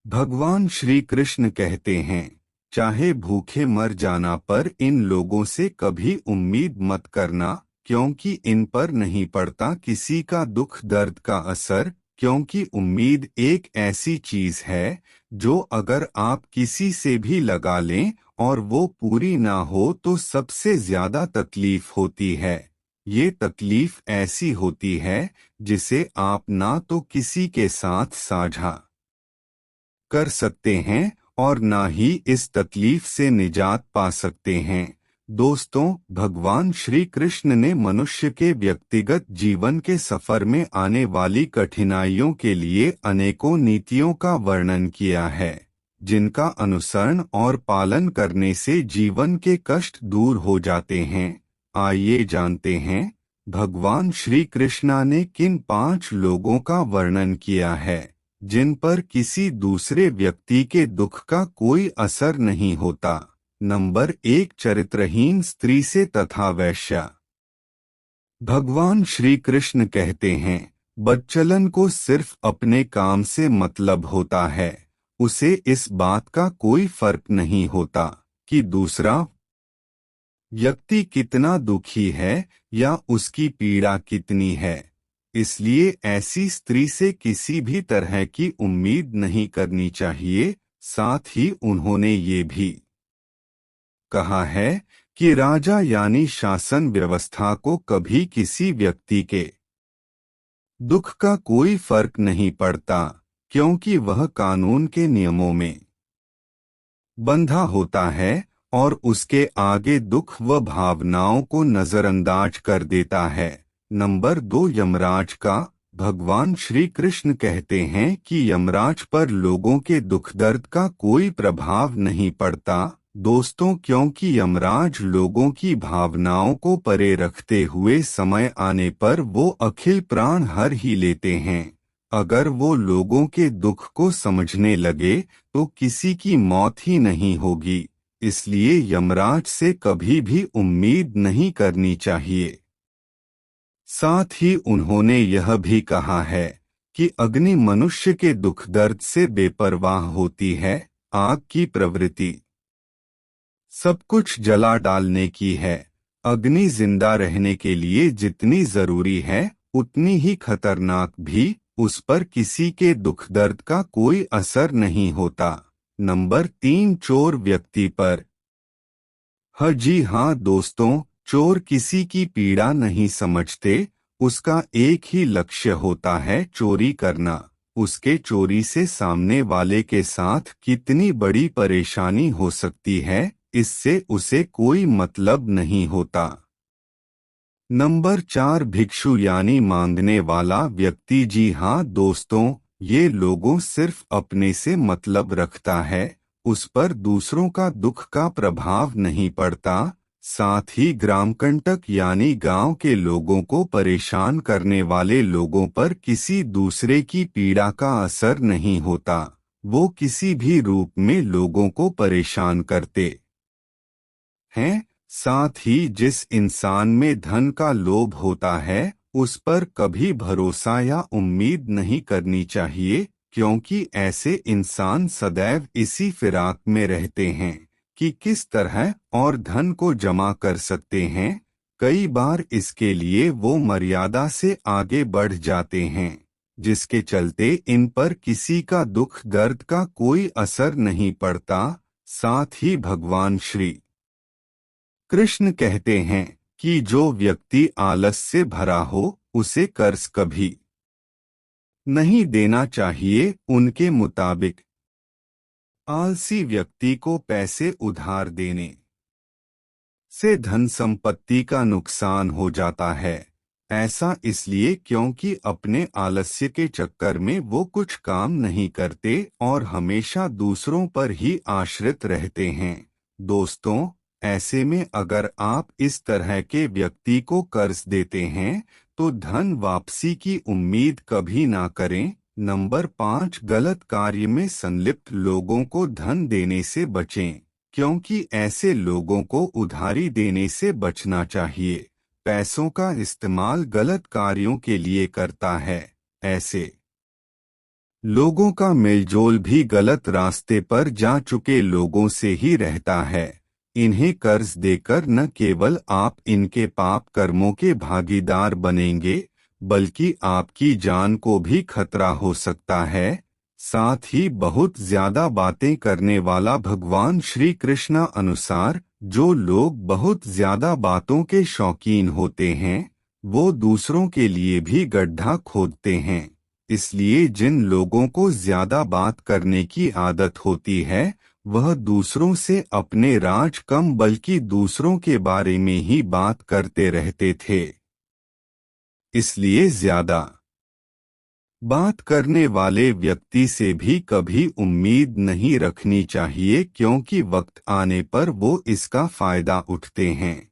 भगवान श्री कृष्ण कहते हैं, चाहे भूखे मर जाना पर इन लोगों से कभी उम्मीद मत करना, क्योंकि इन पर नहीं पड़ता किसी का दुख दर्द का असर। क्योंकि उम्मीद एक ऐसी चीज है जो अगर आप किसी से भी लगा लें और वो पूरी ना हो तो सबसे ज्यादा तकलीफ होती है। ये तकलीफ ऐसी होती है जिसे आप ना तो किसी के साथ साझा कर सकते हैं और ना ही इस तकलीफ से निजात पा सकते हैं। दोस्तों, भगवान श्री कृष्ण ने मनुष्य के व्यक्तिगत जीवन के सफर में आने वाली कठिनाइयों के लिए अनेकों नीतियों का वर्णन किया है, जिनका अनुसरण और पालन करने से जीवन के कष्ट दूर हो जाते हैं। आइए जानते हैं, भगवान श्री कृष्णा ने किन 5 लोगों का वर्णन किया है जिन पर किसी दूसरे व्यक्ति के दुख का कोई असर नहीं होता। नंबर 1, चरित्रहीन स्त्री से तथा वैश्या। भगवान श्री कृष्ण कहते हैं, बच्चलन को सिर्फ अपने काम से मतलब होता है। उसे इस बात का कोई फर्क नहीं होता कि दूसरा व्यक्ति कितना दुखी है या उसकी पीड़ा कितनी है। इसलिए ऐसी स्त्री से किसी भी तरह की उम्मीद नहीं करनी चाहिए। साथ ही उन्होंने ये भी कहा है कि राजा यानी शासन व्यवस्था को कभी किसी व्यक्ति के दुख का कोई फर्क नहीं पड़ता, क्योंकि वह कानून के नियमों में बंधा होता है और उसके आगे दुख व भावनाओं को नजरअंदाज कर देता है। नंबर 2, यमराज का। भगवान श्री कृष्ण कहते हैं कि यमराज पर लोगों के दुख दर्द का कोई प्रभाव नहीं पड़ता। दोस्तों, क्योंकि यमराज लोगों की भावनाओं को परे रखते हुए समय आने पर वो अखिल प्राण हर ही लेते हैं। अगर वो लोगों के दुख को समझने लगे तो किसी की मौत ही नहीं होगी। इसलिए यमराज से कभी भी उम्मीद नहीं करनी चाहिए। साथ ही उन्होंने यह भी कहा है कि अग्नि मनुष्य के दुख दर्द से बेपरवाह होती है। आग की प्रवृत्ति सब कुछ जला डालने की है। अग्नि जिंदा रहने के लिए जितनी जरूरी है उतनी ही खतरनाक भी। उस पर किसी के दुख दर्द का कोई असर नहीं होता। नंबर 3, चोर व्यक्ति पर। जी हाँ दोस्तों, चोर किसी की पीड़ा नहीं समझते। उसका एक ही लक्ष्य होता है, चोरी करना। उसके चोरी से सामने वाले के साथ कितनी बड़ी परेशानी हो सकती है, इससे उसे कोई मतलब नहीं होता। नंबर 4, भिक्षु यानी मांगने वाला व्यक्ति। जी हाँ दोस्तों, ये लोगों सिर्फ अपने से मतलब रखता है। उस पर दूसरों का दुख का प्रभाव नहीं पड़ता। साथ ही ग्रामकंटक यानी गांव के लोगों को परेशान करने वाले लोगों पर किसी दूसरे की पीड़ा का असर नहीं होता। वो किसी भी रूप में लोगों को परेशान करते हैं। साथ ही जिस इंसान में धन का लोभ होता है उस पर कभी भरोसा या उम्मीद नहीं करनी चाहिए, क्योंकि ऐसे इंसान सदैव इसी फिराक में रहते हैं कि किस तरह और धन को जमा कर सकते हैं। कई बार इसके लिए वो मर्यादा से आगे बढ़ जाते हैं, जिसके चलते इन पर किसी का दुख दर्द का कोई असर नहीं पड़ता। साथ ही भगवान श्री कृष्ण कहते हैं कि जो व्यक्ति आलस से भरा हो उसे कर्ज कभी नहीं देना चाहिए। उनके मुताबिक आलसी व्यक्ति को पैसे उधार देने से धन संपत्ति का नुकसान हो जाता है। ऐसा इसलिए क्योंकि अपने आलस्य के चक्कर में वो कुछ काम नहीं करते और हमेशा दूसरों पर ही आश्रित रहते हैं। दोस्तों, ऐसे में अगर आप इस तरह के व्यक्ति को कर्ज देते हैं तो धन वापसी की उम्मीद कभी ना करें। नंबर 5, गलत कार्य में संलिप्त लोगों को धन देने से बचें, क्योंकि ऐसे लोगों को उधारी देने से बचना चाहिए। पैसों का इस्तेमाल गलत कार्यों के लिए करता है। ऐसे लोगों का मेलजोल भी गलत रास्ते पर जा चुके लोगों से ही रहता है। इन्हें कर्ज देकर न केवल आप इनके पाप कर्मों के भागीदार बनेंगे, बल्कि आपकी जान को भी खतरा हो सकता है। साथ ही बहुत ज्यादा बातें करने वाला भगवान श्री कृष्ण अनुसार जो लोग बहुत ज्यादा बातों के शौकीन होते हैं, वो दूसरों के लिए भी गड्ढा खोदते हैं। इसलिए जिन लोगों को ज्यादा बात करने की आदत होती है, वह दूसरों से अपने राज कम बल्कि दूसरों के बारे में ही बात करते रहते थे। इसलिए ज्यादा बात करने वाले व्यक्ति से भी कभी उम्मीद नहीं रखनी चाहिए, क्योंकि वक्त आने पर वो इसका फायदा उठते हैं।